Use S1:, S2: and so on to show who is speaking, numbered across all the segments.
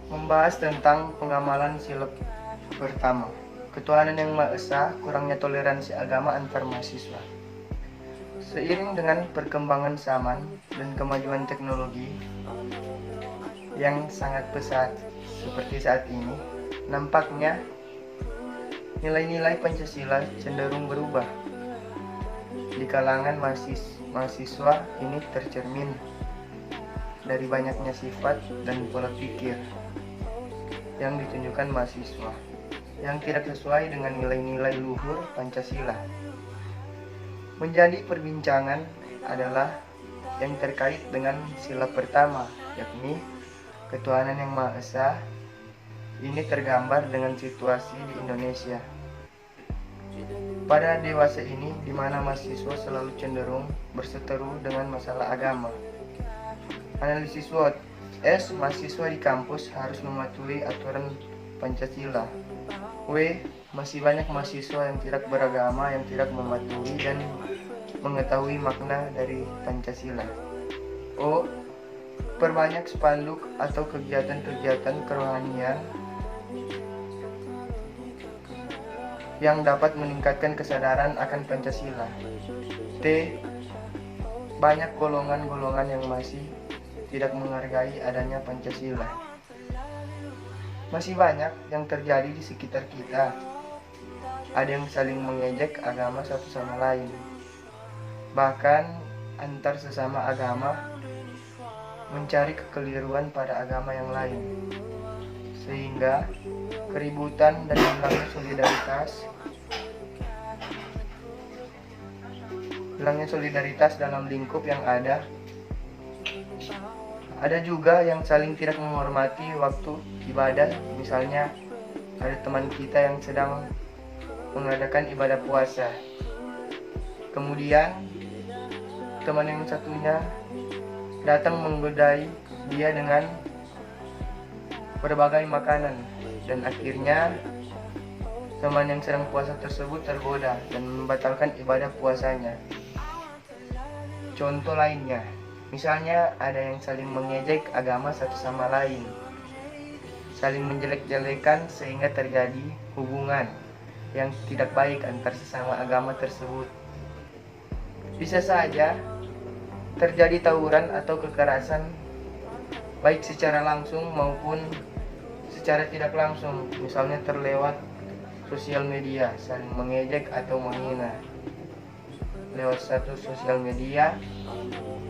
S1: Membahas tentang pengamalan sila pertama, ketuhanan yang Maha Esa, kurangnya toleransi agama antar mahasiswa. Seiring dengan perkembangan zaman dan kemajuan teknologi yang sangat pesat seperti saat ini, nampaknya nilai-nilai Pancasila cenderung berubah. Di kalangan mahasiswa ini tercermin dari banyaknya sifat dan pola pikir yang ditunjukkan mahasiswa yang tidak sesuai dengan nilai-nilai luhur Pancasila. Menjadi perbincangan adalah yang terkait dengan sila pertama, yakni ketuhanan yang Maha Esa. Ini tergambar dengan situasi di Indonesia pada dewasa ini, di mana mahasiswa selalu cenderung berseteru dengan masalah agama. Analisis SWOT. S. Mahasiswa di kampus harus mematuhi aturan Pancasila. W. Masih banyak mahasiswa yang tidak beragama yang tidak mematuhi dan mengetahui makna dari Pancasila. O. Perbanyak spanduk atau kegiatan-kegiatan kerohanian yang dapat meningkatkan kesadaran akan Pancasila. T. Banyak golongan-golongan yang masih tidak menghargai adanya Pancasila. Masih banyak yang terjadi di sekitar kita. Ada yang saling mengejek agama satu sama lain. Bahkan antar sesama agama mencari kekeliruan pada agama yang lain, sehingga keributan dan hilangnya solidaritas dalam lingkup yang ada. Ada juga yang saling tidak menghormati waktu ibadah. Misalnya ada teman kita yang sedang mengadakan ibadah puasa, kemudian teman yang satunya datang menggodai dia dengan berbagai makanan, dan akhirnya teman yang sedang puasa tersebut tergoda dan membatalkan ibadah puasanya. Contoh lainnya, misalnya ada yang saling mengejek agama satu sama lain, saling menjelek-jelekan sehingga terjadi hubungan yang tidak baik antar sesama agama tersebut. Bisa saja terjadi tawuran atau kekerasan baik secara langsung maupun secara tidak langsung, misalnya terlewat sosial media, saling mengejek atau menghina lewat status sosial media,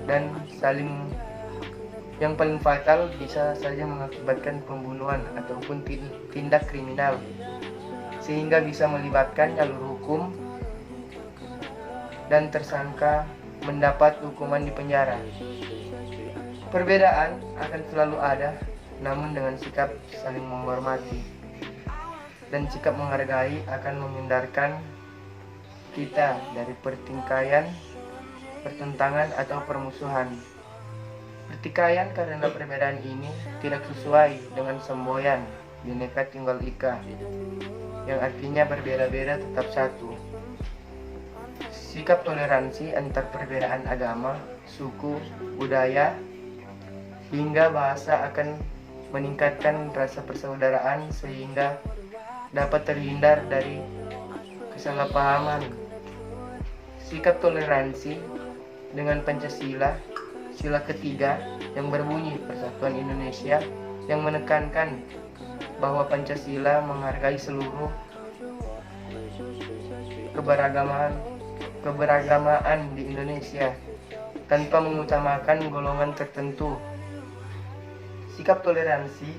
S1: dan saling, yang paling fatal bisa saja mengakibatkan pembunuhan ataupun tindak kriminal, sehingga bisa melibatkan jalur hukum dan tersangka mendapat hukuman di penjara. Perbedaan akan selalu ada, namun dengan sikap saling menghormati dan sikap menghargai akan menghindarkan kita dari pertikaian, pertentangan atau permusuhan. Pertikaian karena perbedaan ini tidak sesuai dengan semboyan Bhinneka Tunggal Ika, yang artinya berbeda-beda tetap satu. Sikap toleransi antar perbedaan agama, suku, budaya, hingga bahasa akan meningkatkan rasa persaudaraan sehingga dapat terhindar dari kesalahpahaman. Sikap toleransi dengan Pancasila, sila ketiga yang berbunyi Persatuan Indonesia, yang menekankan bahwa Pancasila menghargai seluruh keberagamaan di Indonesia tanpa mengutamakan golongan tertentu. Sikap toleransi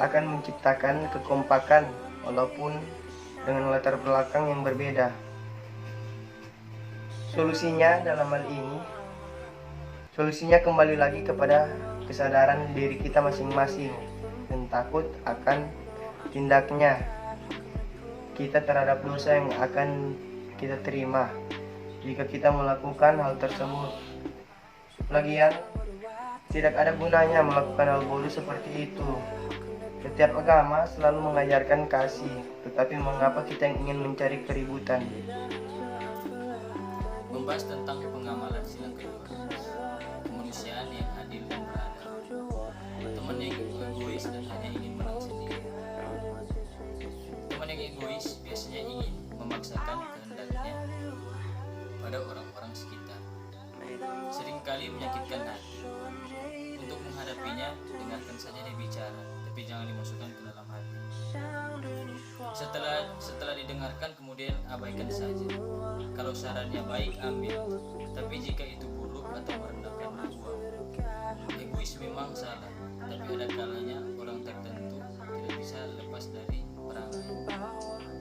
S1: akan menciptakan kekompakan walaupun dengan latar belakang yang berbeda. Solusinya dalam hal ini, solusinya kembali lagi kepada kesadaran diri kita masing-masing dan takut akan tindaknya kita terhadap dosa yang akan kita terima jika kita melakukan hal tersebut. Lagian, tidak ada gunanya melakukan hal bodoh seperti itu. Setiap agama selalu mengajarkan kasih, tetapi mengapa kita yang ingin mencari keributan?
S2: Membahas tentang pengamalan sila kedua, kemanusiaan yang seringkali menyakitkan hati. Untuk menghadapinya, dengarkan saja dia bicara, tapi jangan dimasukkan ke dalam hati. Setelah didengarkan, kemudian abaikan saja. Kalau sarannya baik, ambil. Tapi jika itu buruk atau merendahkan, buang. Egois memang salah, tapi ada kalanya orang tertentu tidak bisa lepas dari perangai.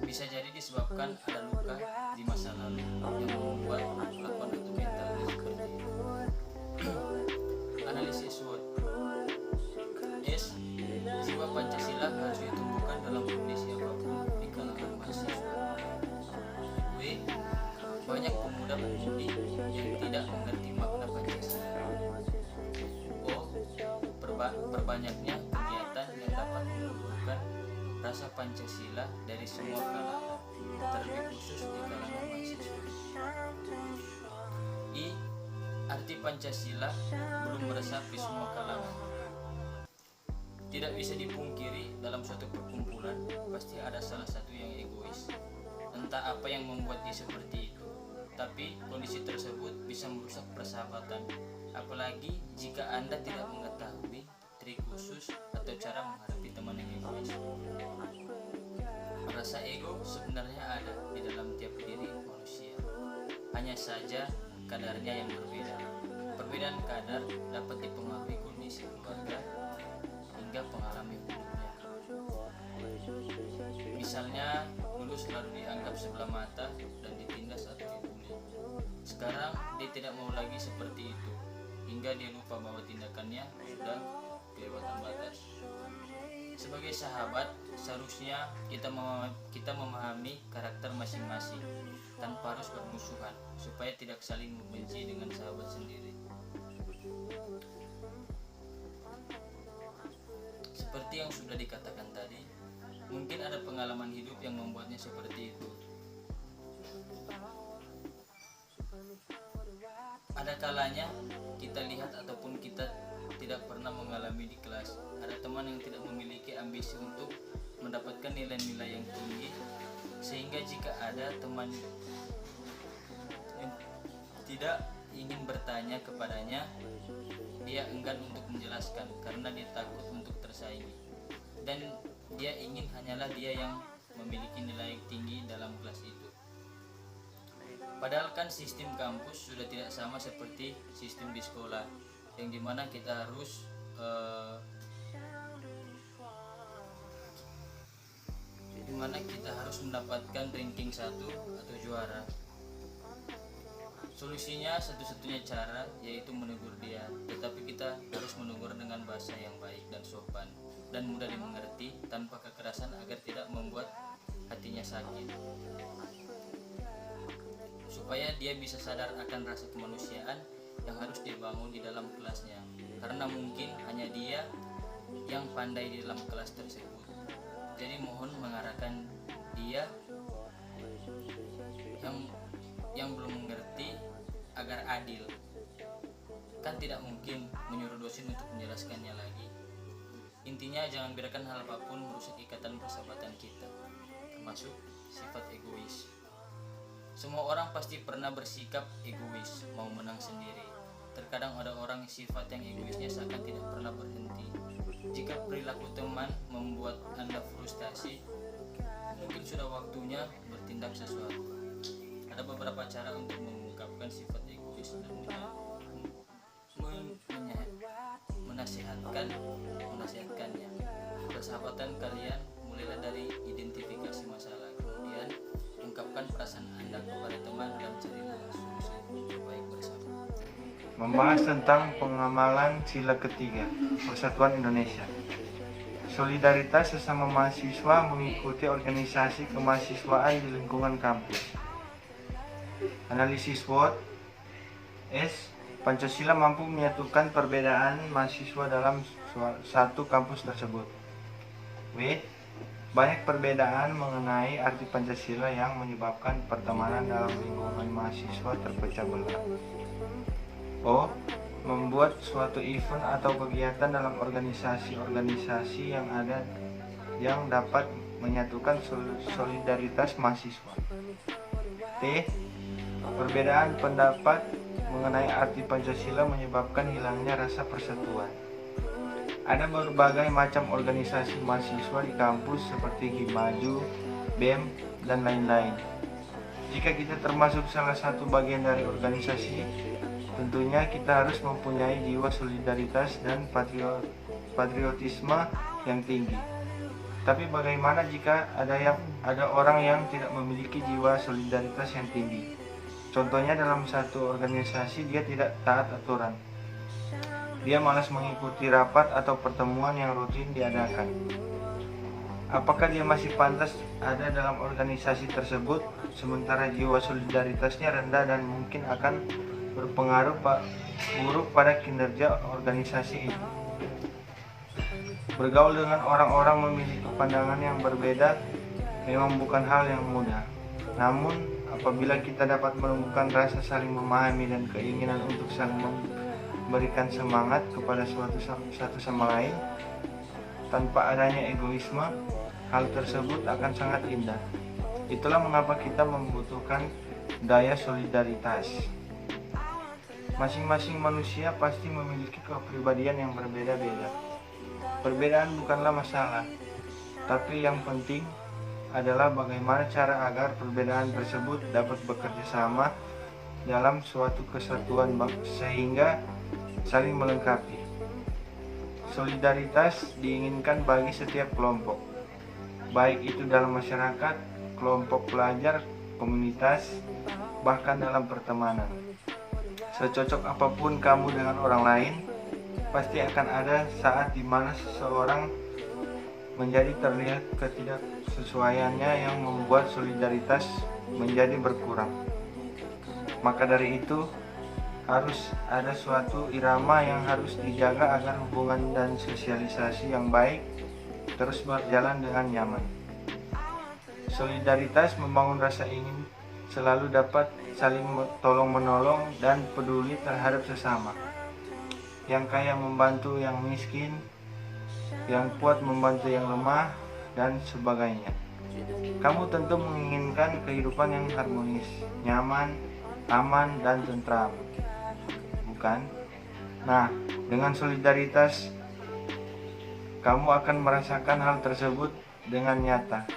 S2: Bisa jadi disebabkan ada luka di masa lalu yang membuat kelakuan atau mentalnya seperti itu. Analisis SWOT. S. Jiwa Pancasila harus ditumbuhkan dalam kondisi apapun di kalangan mahasiswa. W. Banyak pemuda-pemudi yang tidak mengerti makna Pancasila. O. Perbanyaknya kegiatan yang dapat menumbuhkan rasa Pancasila dari semua kalangan, terlebih khusus di kalangan mahasiswa. I. Arti Pancasila belum meresap di semua kalangan. Tidak bisa dipungkiri, dalam suatu perkumpulan pasti ada salah satu yang egois. Entah apa yang membuat dia seperti itu, tapi kondisi tersebut bisa merusak persahabatan. Apalagi jika Anda tidak mengetahui trik khusus atau cara menghadapi teman yang egois. Rasa ego sebenarnya ada di dalam tiap diri manusia. Hanya saja kadarnya yang berbeda. Perbedaan kadar dapat dipengaruhi kondisi keluarga hingga pengalaman hidupnya. Misalnya, dulu selalu dianggap sebelah mata dan ditindas atau dibully. Sekarang dia tidak mau lagi seperti itu, hingga dia lupa bahwa tindakannya sudah kelewatan batas. Sebagai sahabat, seharusnya kita memahami karakter masing-masing tanpa harus bermusuhan, supaya tidak saling membenci dengan sahabat sendiri. Seperti yang sudah dikatakan tadi, mungkin ada pengalaman hidup yang membuatnya seperti itu. Ada kalanya kita lihat ataupun kita tidak pernah mengalami di kelas, ada teman yang tidak memiliki ambisi untuk mendapatkan nilai-nilai yang tinggi, sehingga jika ada teman yang tidak ingin bertanya kepadanya, dia enggan untuk menjelaskan karena dia takut untuk tersaingi, dan dia ingin hanyalah dia yang memiliki nilai tinggi dalam kelas itu. Padahal kan sistem kampus sudah tidak sama seperti sistem di sekolah, yang dimana kita harus mendapatkan ranking 1 atau juara. Solusinya satu-satunya cara yaitu menegur dia, tetapi kita harus menegur dengan bahasa yang baik dan sopan dan mudah dimengerti tanpa kekerasan agar tidak membuat hatinya sakit. Supaya dia bisa sadar akan rasa kemanusiaan yang harus dibangun di dalam kelasnya, karena mungkin hanya dia yang pandai di dalam kelas tersebut. Jadi mohon mengarahkan dia yang belum mengerti agar adil. Kan tidak mungkin menyuruh dosen untuk menjelaskannya lagi. Intinya jangan biarkan hal apapun merusak ikatan persahabatan kita, termasuk sifat egois. Semua orang pasti pernah bersikap egois, mau menang sendiri. Terkadang ada orang sifat yang egoisnya seakan tidak pernah berhenti. Jika perilaku teman membuat Anda frustasi, mungkin sudah waktunya bertindak sesuatu. Ada beberapa cara untuk mengungkapkan sifat egois dan menasihatkannya. Persahabatan kalian mulailah dari identifikasi masalah, kemudian ungkapkan perasaan Anda kepada teman dan carilah solusi terbaik bersama.
S3: Membahas tentang pengamalan sila ketiga Persatuan Indonesia. Solidaritas sesama mahasiswa mengikuti organisasi kemahasiswaan di lingkungan kampus. Analisis SWOT. S. Pancasila mampu menyatukan perbedaan mahasiswa dalam satu kampus tersebut. W. Banyak perbedaan mengenai arti Pancasila yang menyebabkan pertemanan dalam lingkungan mahasiswa terpecah belah. O. Membuat suatu event atau kegiatan dalam organisasi-organisasi yang ada yang dapat menyatukan solidaritas mahasiswa. T. Perbedaan pendapat mengenai arti Pancasila menyebabkan hilangnya rasa persatuan. Ada berbagai macam organisasi mahasiswa di kampus seperti Himaju, BEM, dan lain-lain. Jika kita termasuk salah satu bagian dari organisasi, tentunya kita harus mempunyai jiwa solidaritas dan patriotisme yang tinggi. Tapi bagaimana jika ada orang yang tidak memiliki jiwa solidaritas yang tinggi? Contohnya dalam satu organisasi dia tidak taat aturan. Dia malas mengikuti rapat atau pertemuan yang rutin diadakan. Apakah dia masih pantas ada dalam organisasi tersebut sementara jiwa solidaritasnya rendah dan mungkin akan berpengaruh buruk pada kinerja organisasi itu? Bergaul dengan orang-orang memiliki pandangan yang berbeda memang bukan hal yang mudah. Namun, apabila kita dapat menemukan rasa saling memahami dan keinginan untuk saling memberikan semangat kepada satu sama lain, tanpa adanya egoisme, hal tersebut akan sangat indah. Itulah mengapa kita membutuhkan daya solidaritas. Masing-masing manusia pasti memiliki kepribadian yang berbeda-beda. Perbedaan bukanlah masalah, tapi yang penting adalah bagaimana cara agar perbedaan tersebut dapat bekerja sama dalam suatu kesatuan sehingga saling melengkapi. Solidaritas diinginkan bagi setiap kelompok, baik itu dalam masyarakat, kelompok pelajar, komunitas, bahkan dalam pertemanan. Secocok apapun kamu dengan orang lain, pasti akan ada saat di mana seseorang menjadi terlihat ketidaksesuaiannya yang membuat solidaritas menjadi berkurang. Maka dari itu, harus ada suatu irama yang harus dijaga agar hubungan dan sosialisasi yang baik terus berjalan dengan nyaman. Solidaritas membangun rasa ingin selalu dapat saling tolong-menolong dan peduli terhadap sesama. Yang kaya membantu yang miskin, yang kuat membantu yang lemah, dan sebagainya. Kamu tentu menginginkan kehidupan yang harmonis, nyaman, aman, dan tentram, bukan? Nah, dengan solidaritas, kamu akan merasakan hal tersebut dengan nyata.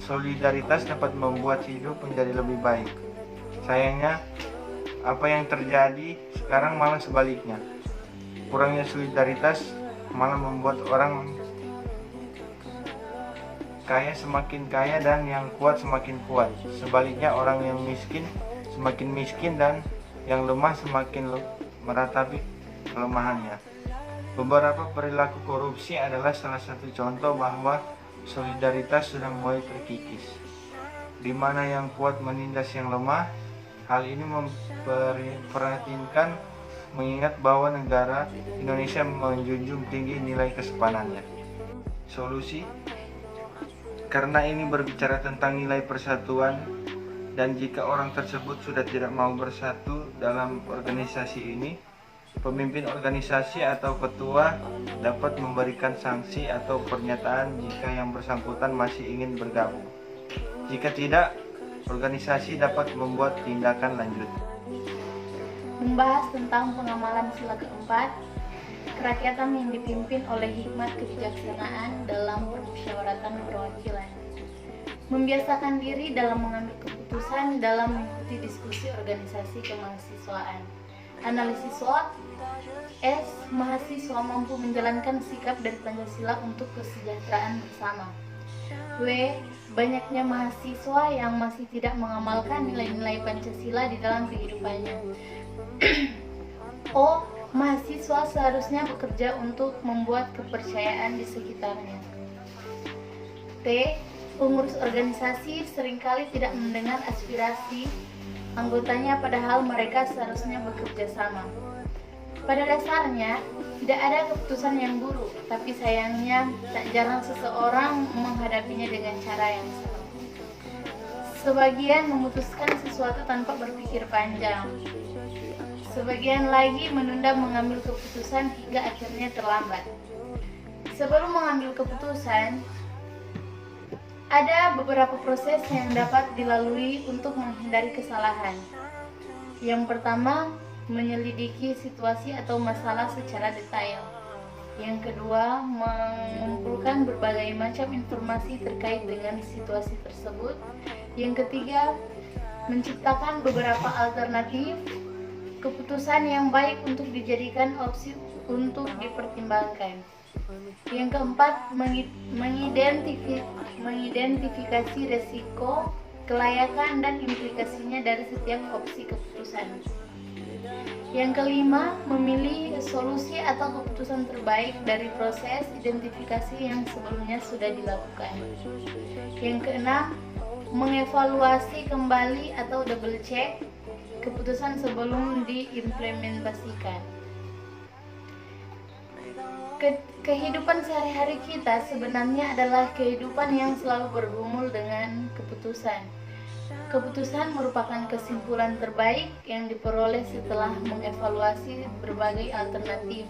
S3: Solidaritas dapat membuat hidup menjadi lebih baik. Sayangnya, apa yang terjadi sekarang malah sebaliknya. Kurangnya solidaritas malah membuat orang kaya semakin kaya dan yang kuat semakin kuat. Sebaliknya, orang yang miskin semakin miskin dan yang lemah semakin meratapi kelemahannya. Beberapa perilaku korupsi adalah salah satu contoh bahwa solidaritas sudah mulai terkikis, di mana yang kuat menindas yang lemah. Hal ini memperhatinkan mengingat bahwa negara Indonesia menjunjung tinggi nilai kesepatannya. Solusi? Karena ini berbicara tentang nilai persatuan, dan jika orang tersebut sudah tidak mau bersatu dalam organisasi ini, pemimpin organisasi atau ketua dapat memberikan sanksi atau pernyataan jika yang bersangkutan masih ingin bergabung. Jika tidak, organisasi dapat membuat tindakan lanjut.
S4: Membahas tentang pengamalan sila keempat, kerakyatan yang dipimpin oleh hikmat kebijaksanaan dalam permusyawaratan perwakilan. Membiasakan diri dalam mengambil keputusan dalam mengikuti diskusi organisasi kemahasiswaan. Analisis SWOT. S. Mahasiswa mampu menjalankan sikap dari Pancasila untuk kesejahteraan bersama. W. Banyaknya mahasiswa yang masih tidak mengamalkan nilai-nilai Pancasila di dalam kehidupannya. O. Mahasiswa seharusnya bekerja untuk membuat kepercayaan di sekitarnya. T. Pengurus organisasi seringkali tidak mendengar aspirasi anggotanya padahal mereka seharusnya bekerja sama. Pada dasarnya, tidak ada keputusan yang buruk, tapi sayangnya tak jarang seseorang menghadapinya dengan cara yang sama. Sebagian memutuskan sesuatu tanpa berpikir panjang. Sebagian lagi menunda mengambil keputusan hingga akhirnya terlambat. Sebelum mengambil keputusan, ada beberapa proses yang dapat dilalui untuk menghindari kesalahan. Yang pertama, menyelidiki situasi atau masalah secara detail. Yang kedua, mengumpulkan berbagai macam informasi terkait dengan situasi tersebut. Yang ketiga, menciptakan beberapa alternatif keputusan yang baik untuk dijadikan opsi untuk dipertimbangkan. Yang keempat, mengidentifikasi resiko, kelayakan, dan implikasinya dari setiap opsi keputusan. Yang kelima, memilih solusi atau keputusan terbaik dari proses identifikasi yang sebelumnya sudah dilakukan. Yang keenam, mengevaluasi kembali atau double check keputusan sebelum diimplementasikan. Kehidupan sehari-hari kita sebenarnya adalah kehidupan yang selalu bergumul dengan keputusan. Keputusan merupakan kesimpulan terbaik yang diperoleh setelah mengevaluasi berbagai alternatif.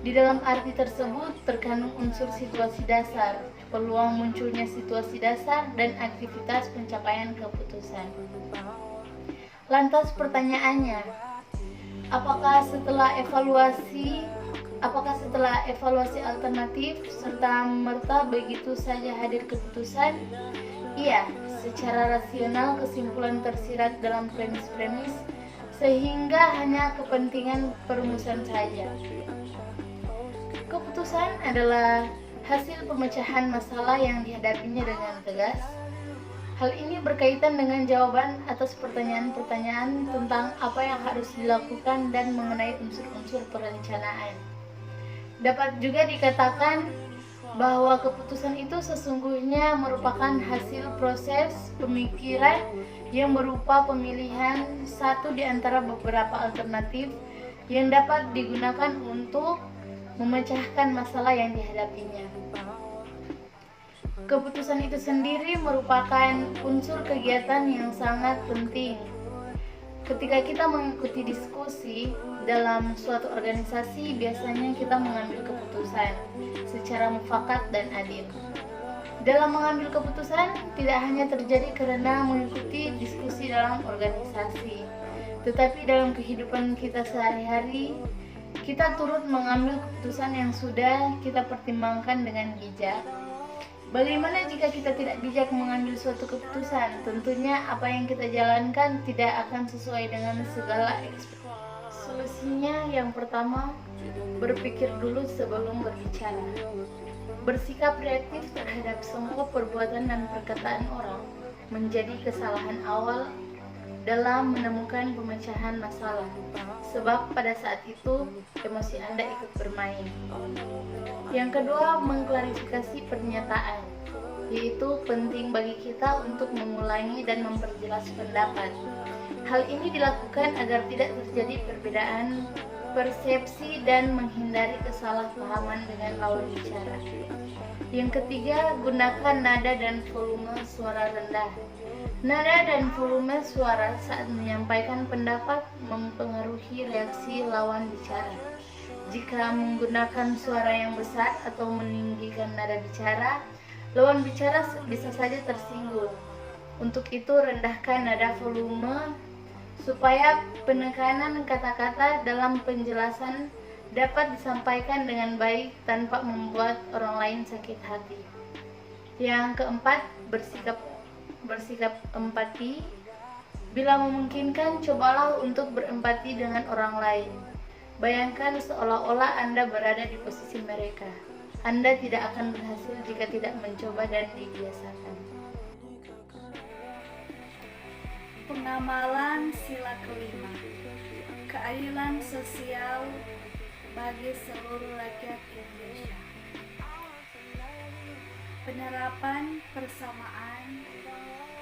S4: Di dalam arti tersebut terkandung unsur situasi dasar, peluang munculnya situasi dasar, dan aktivitas pencapaian keputusan. Lantas pertanyaannya, apakah setelah evaluasi alternatif serta merta begitu saja hadir keputusan? Iya, secara rasional kesimpulan tersirat dalam premis-premis sehingga hanya kepentingan perumusan saja. Keputusan adalah hasil pemecahan masalah yang dihadapinya dengan tegas. Hal ini berkaitan dengan jawaban atas pertanyaan-pertanyaan tentang apa yang harus dilakukan dan mengenai unsur-unsur perencanaan. Dapat juga dikatakan bahwa keputusan itu sesungguhnya merupakan hasil proses pemikiran yang berupa pemilihan satu di antara beberapa alternatif yang dapat digunakan untuk memecahkan masalah yang dihadapinya. Keputusan itu sendiri merupakan unsur kegiatan yang sangat penting. Ketika kita mengikuti diskusi dalam suatu organisasi, biasanya kita mengambil keputusan secara mufakat dan adil. Dalam mengambil keputusan tidak hanya terjadi karena mengikuti diskusi dalam organisasi, tetapi dalam kehidupan kita sehari-hari, kita turut mengambil keputusan yang sudah kita pertimbangkan dengan bijak. Bagaimana jika kita tidak bijak mengambil suatu keputusan? Tentunya apa yang kita jalankan tidak akan sesuai dengan segala ekspektasi. Solusinya yang pertama, berpikir dulu sebelum berbicara. Bersikap reaktif terhadap semua perbuatan dan perkataan orang menjadi kesalahan awal dalam menemukan pemecahan masalah, sebab pada saat itu emosi Anda ikut bermain. Yang kedua, mengklarifikasi pernyataan, yaitu penting bagi kita untuk mengulangi dan memperjelas pendapat. Hal ini dilakukan agar tidak terjadi perbedaan persepsi dan menghindari kesalahpahaman dengan lawan bicara. Yang ketiga, gunakan nada dan volume suara rendah. Nada dan volume suara saat menyampaikan pendapat mempengaruhi reaksi lawan bicara. Jika menggunakan suara yang besar atau meninggikan nada bicara, lawan bicara bisa saja tersinggung. Untuk itu, rendahkan nada volume supaya penekanan kata-kata dalam penjelasan dapat disampaikan dengan baik tanpa membuat orang lain sakit hati. Yang keempat, bersikap empati. Bila memungkinkan, cobalah untuk berempati dengan orang lain. Bayangkan seolah-olah Anda berada di posisi mereka. Anda tidak akan berhasil jika tidak mencoba dan dibiasakan.
S5: Pengamalan sila kelima, keadilan sosial bagi seluruh rakyat Indonesia. Penerapan persamaan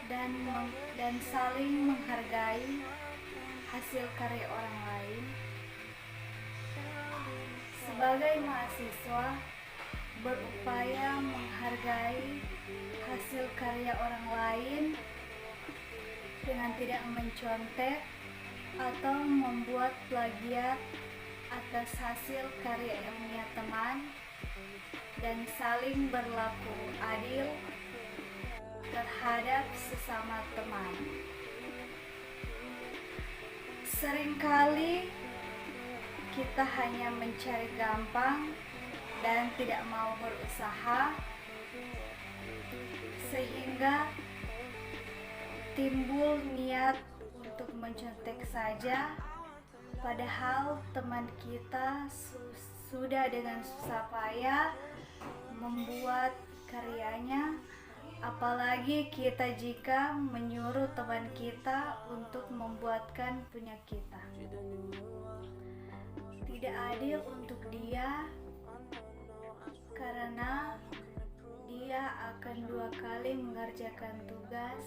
S5: dan saling menghargai hasil karya orang lain. Sebagai mahasiswa, berupaya menghargai hasil karya orang lain dengan tidak mencontek atau membuat plagiat atas hasil karya ilmiah teman, dan saling berlaku adil terhadap sesama teman. Seringkali kita hanya mencari gampang dan tidak mau berusaha, sehingga timbul niat untuk mencontek saja, padahal teman kita sudah dengan susah payah membuat karyanya. Apalagi kita jika menyuruh teman kita untuk membuatkan punya kita. Tidak adil untuk dia, karena dia akan 2 kali mengerjakan tugas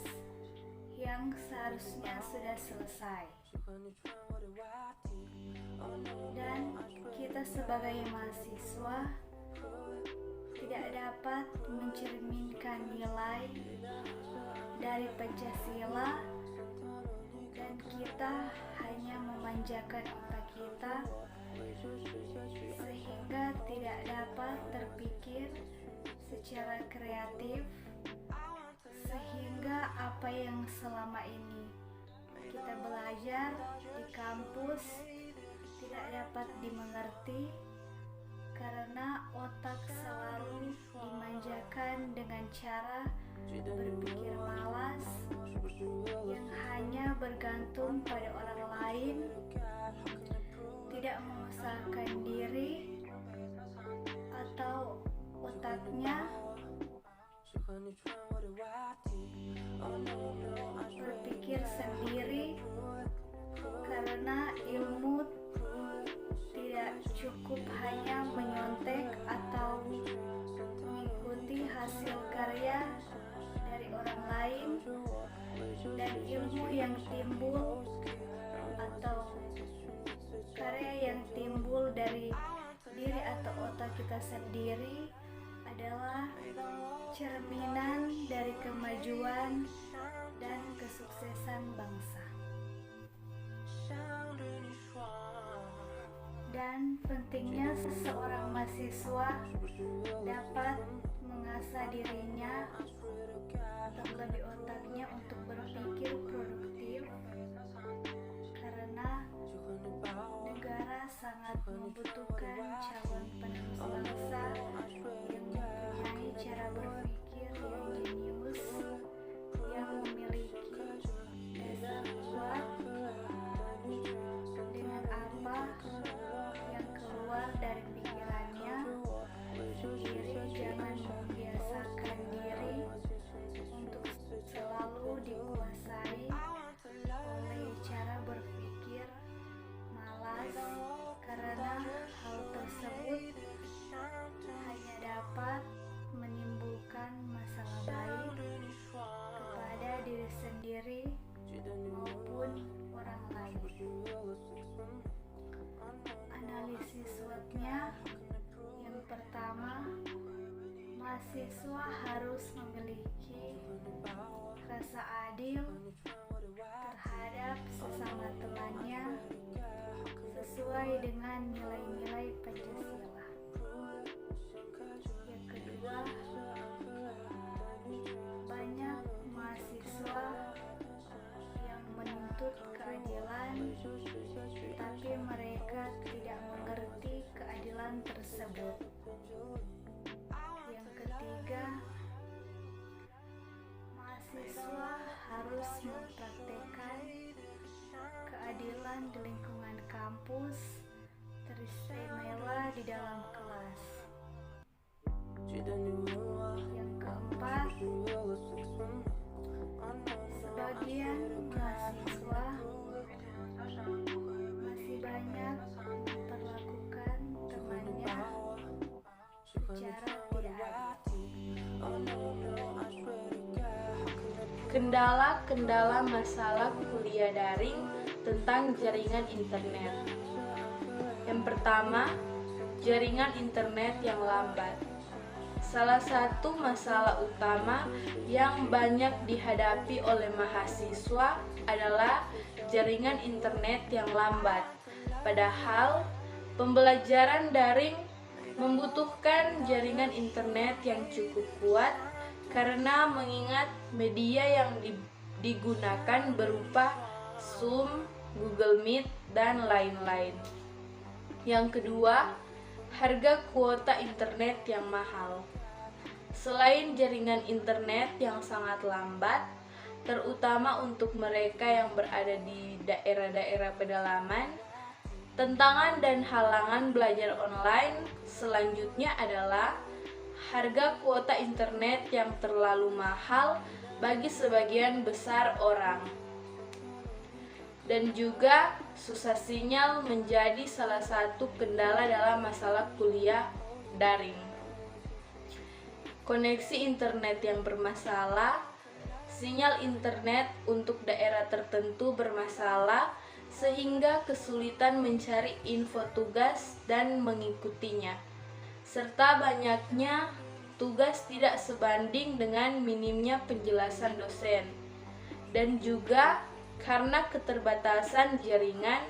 S5: yang seharusnya sudah selesai. Dan kita sebagai mahasiswa tidak dapat mencerminkan nilai dari Pancasila, dan kita hanya memanjakan otak kita sehingga tidak dapat terpikir secara kreatif, sehingga apa yang selama ini kita belajar di kampus tidak dapat dimengerti, karena otak selalu dimanjakan dengan cara berpikir malas yang hanya bergantung pada orang lain, tidak mengusahakan diri, atau otaknya berpikir sendiri karena ilmu tidak cukup hanya menyontek atau mengikuti hasil karya dari orang lain, dan ilmu yang timbul atau karya yang timbul dari diri atau otak kita sendiri adalah cerminan dari kemajuan dan kesuksesan bangsa. Dan pentingnya seseorang mahasiswa dapat mengasah dirinya, terlebih otaknya, untuk berpikir produktif, karena negara sangat membutuhkan calon penerus bangsa yang mempunyai cara berpikir yang jenius, yang memiliki dasar kuat dengan apa yang keluar dari pikirannya sendiri. Jangan membiasakan diri untuk selalu dikuasai oleh cara berpikir malas, karena hal tersebut hanya dapat menimbulkan masalah baik kepada diri sendiri maupun orang lain. Analisis SWOT-nya, yang pertama, mahasiswa harus memiliki rasa adil terhadap sesama temannya sesuai dengan nilai-nilai Pancasila. Yang kedua, banyak mahasiswa yang menuntut keadilan, tapi mereka tidak mengerti keadilan tersebut. Yang ketiga, mahasiswa harus mempraktekkan keadilan di lingkungan kampus, teristimewa di dalam kelas. Yang keempat, sebagian mahasiswa masih banyak memperlakukan temannya secara tidak adil.
S6: Kendala-kendala masalah kuliah daring tentang jaringan internet. Yang pertama, jaringan internet yang lambat. Salah satu masalah utama yang banyak dihadapi oleh mahasiswa adalah jaringan internet yang lambat. Padahal, pembelajaran daring membutuhkan jaringan internet yang cukup kuat, karena mengingat media yang digunakan berupa Zoom, Google Meet, dan lain-lain. Yang kedua, harga kuota internet yang mahal. Selain jaringan internet yang sangat lambat, terutama untuk mereka yang berada di daerah-daerah pedalaman, tantangan dan halangan belajar online selanjutnya adalah harga kuota internet yang terlalu mahal bagi sebagian besar orang. Dan juga susah sinyal menjadi salah satu kendala dalam masalah kuliah daring. Koneksi internet yang bermasalah, sinyal internet untuk daerah tertentu bermasalah sehingga kesulitan mencari info tugas dan mengikutinya, serta banyaknya tugas tidak sebanding dengan minimnya penjelasan dosen. Dan juga karena keterbatasan jaringan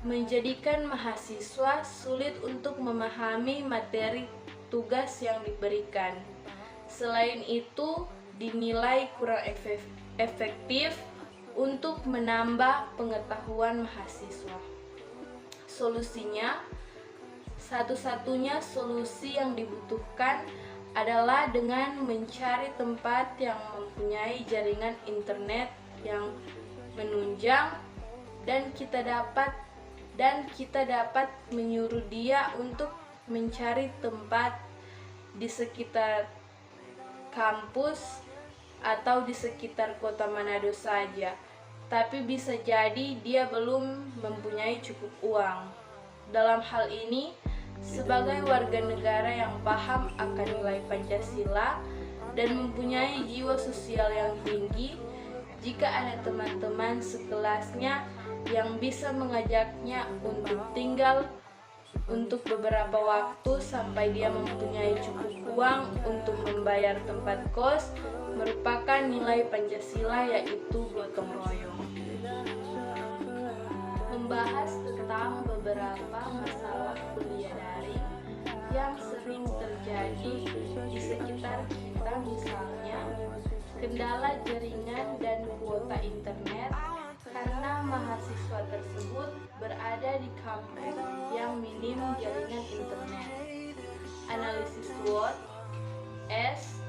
S6: menjadikan mahasiswa sulit untuk memahami materi tugas yang diberikan. Selain itu, dinilai kurang efektif untuk menambah pengetahuan mahasiswa. Solusinya, satu-satunya solusi yang dibutuhkan adalah dengan mencari tempat yang mempunyai jaringan internet yang menunjang, dan kita dapat menyuruh dia untuk mencari tempat di sekitar kampus atau di sekitar kota Manado saja, tapi bisa jadi dia belum mempunyai cukup uang. Dalam hal ini, sebagai warga negara yang paham akan nilai Pancasila dan mempunyai jiwa sosial yang tinggi, jika ada teman-teman sekelasnya yang bisa mengajaknya untuk tinggal untuk beberapa waktu sampai dia mempunyai cukup uang untuk membayar tempat kos, merupakan nilai Pancasila, yaitu gotong royong. Membahas tentang beberapa masalah kuliah daring yang sering terjadi di sekitar kita, misalnya kendala jaringan dan kuota internet karena mahasiswa tersebut berada di kampus yang minim jaringan internet. Analisis SWOT. S.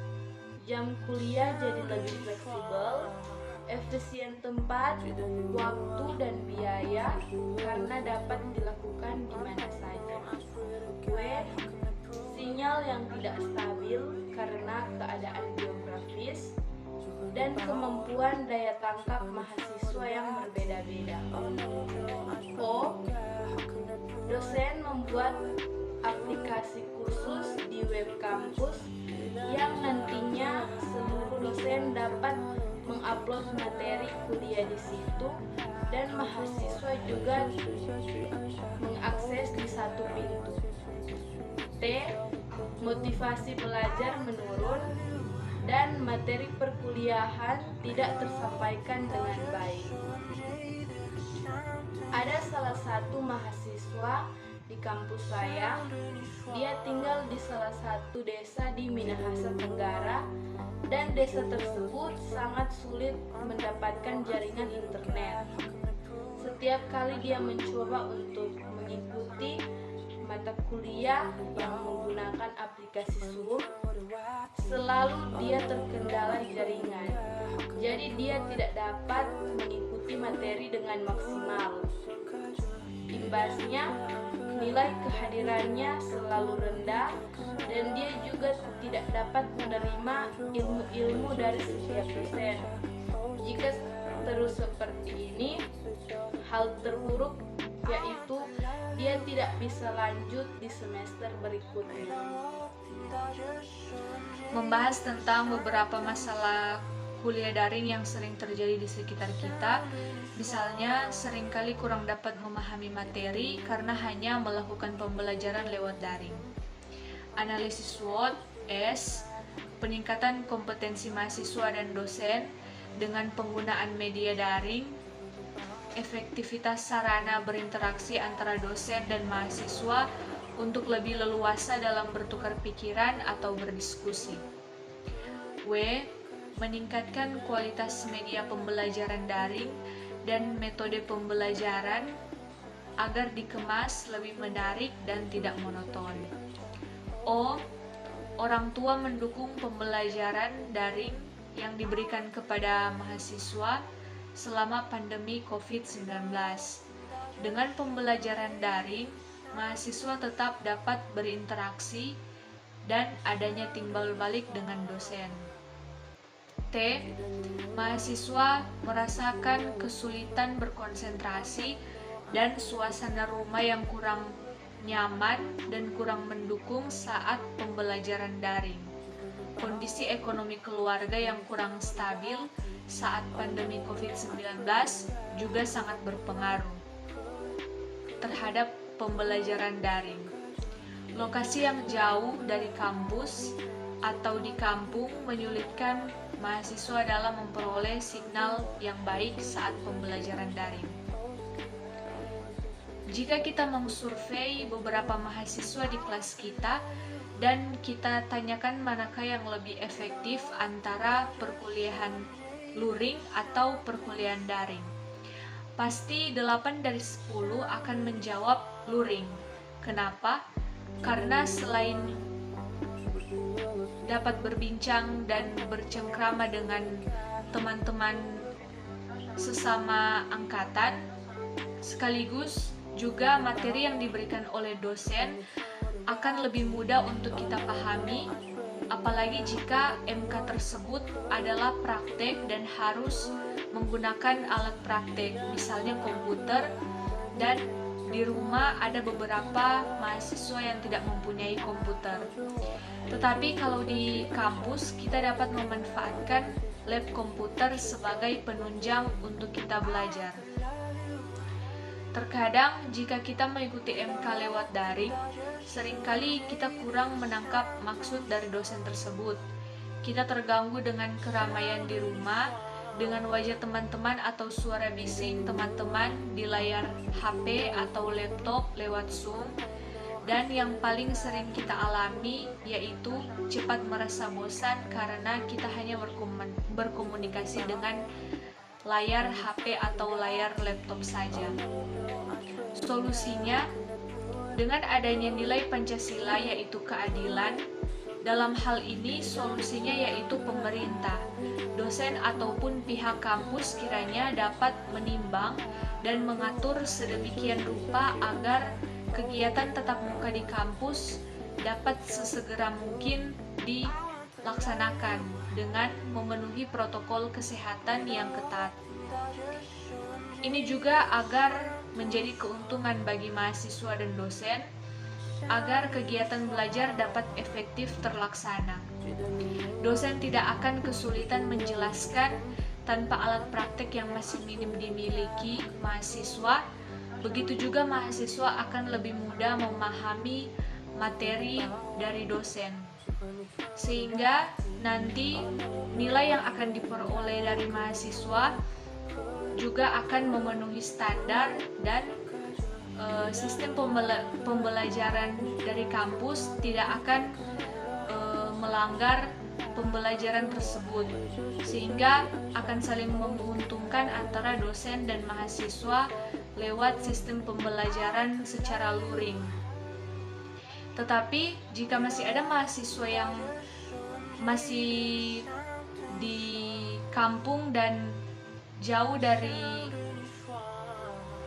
S6: Jam kuliah jadi lebih fleksibel, efisien tempat, waktu, dan biaya karena dapat dilakukan di mana saja. W. Sinyal yang tidak stabil karena keadaan geografis dan kemampuan daya tangkap mahasiswa yang berbeda-beda. O. Dosen membuat aplikasi khusus di web kampus yang nantinya seluruh dosen dapat mengupload materi kuliah di situ dan mahasiswa juga mengakses di satu pintu. T. Motivasi belajar menurun dan materi perkuliahan tidak tersampaikan dengan baik. Ada salah satu mahasiswa di kampus saya, dia tinggal di salah satu desa di Minahasa Tenggara, dan desa tersebut sangat sulit mendapatkan jaringan internet. Setiap kali dia mencoba untuk mengikuti mata kuliah yang menggunakan aplikasi Zoom, selalu dia terkendala jaringan. Jadi dia tidak dapat mengikuti materi dengan maksimal. Imbasnya, nilai kehadirannya selalu rendah dan dia juga tidak dapat menerima ilmu-ilmu dari setiap dosen. Jika terus seperti ini, hal terburuk yaitu dia tidak bisa lanjut di semester berikutnya.
S7: Membahas tentang beberapa masalah kuliah daring yang sering terjadi di sekitar kita, misalnya seringkali kurang dapat memahami materi karena hanya melakukan pembelajaran lewat daring. Analisis SWOT. S. Peningkatan kompetensi mahasiswa dan dosen dengan penggunaan media daring, efektivitas sarana berinteraksi antara dosen dan mahasiswa untuk lebih leluasa dalam bertukar pikiran atau berdiskusi. W. Meningkatkan kualitas media pembelajaran daring dan metode pembelajaran agar dikemas lebih menarik dan tidak monoton. O. Orang tua mendukung pembelajaran daring yang diberikan kepada mahasiswa selama pandemi COVID-19. Dengan pembelajaran daring, mahasiswa tetap dapat berinteraksi dan adanya timbal balik dengan dosen. T. Mahasiswa merasakan kesulitan berkonsentrasi dan suasana rumah yang kurang nyaman dan kurang mendukung saat pembelajaran daring. Kondisi ekonomi keluarga yang kurang stabil saat pandemi COVID-19 juga sangat berpengaruh terhadap pembelajaran daring. Lokasi yang jauh dari kampus atau di kampung menyulitkan mahasiswa dalam memperoleh signal yang baik saat pembelajaran daring. Jika kita mengsurvei beberapa mahasiswa di kelas kita dan kita tanyakan manakah yang lebih efektif antara perkuliahan luring atau perkuliahan daring, pasti 8 dari 10 akan menjawab luring. Kenapa? Karena selain dapat berbincang dan bercengkrama dengan teman-teman sesama angkatan, sekaligus juga materi yang diberikan oleh dosen akan lebih mudah untuk kita pahami, apalagi jika MK tersebut adalah praktek dan harus menggunakan alat praktek, misalnya komputer, dan di rumah ada beberapa mahasiswa yang tidak mempunyai komputer. Tetapi kalau di kampus kita dapat memanfaatkan lab komputer sebagai penunjang untuk kita belajar. Terkadang jika kita mengikuti MK lewat daring, seringkali kita kurang menangkap maksud dari dosen tersebut. Kita terganggu dengan keramaian di rumah, dengan wajah teman-teman atau suara bising teman-teman di layar HP atau laptop lewat Zoom, dan yang paling sering kita alami yaitu cepat merasa bosan karena kita hanya berkomunikasi dengan layar HP atau layar laptop saja. Solusinya, dengan adanya nilai Pancasila yaitu keadilan, dalam hal ini solusinya yaitu pemerintah, dosen ataupun pihak kampus kiranya dapat menimbang dan mengatur sedemikian rupa agar kegiatan tatap muka di kampus dapat sesegera mungkin dilaksanakan dengan memenuhi protokol kesehatan yang ketat. Ini juga agar menjadi keuntungan bagi mahasiswa dan dosen agar kegiatan belajar dapat efektif terlaksana. Dosen tidak akan kesulitan menjelaskan tanpa alat praktek yang masih minim dimiliki mahasiswa. Begitu juga mahasiswa akan lebih mudah memahami materi dari dosen, sehingga nanti nilai yang akan diperoleh dari mahasiswa juga akan memenuhi standar dan sistem pembelajaran dari kampus tidak akan melanggar pembelajaran tersebut, sehingga akan saling menguntungkan antara dosen dan mahasiswa lewat sistem pembelajaran secara luring. Tetapi jika masih ada mahasiswa yang masih di kampung dan jauh dari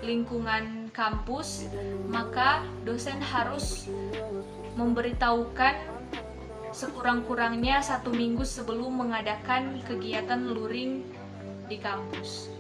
S7: lingkungan kampus, maka dosen harus memberitahukan sekurang-kurangnya 1 minggu sebelum mengadakan kegiatan luring di kampus.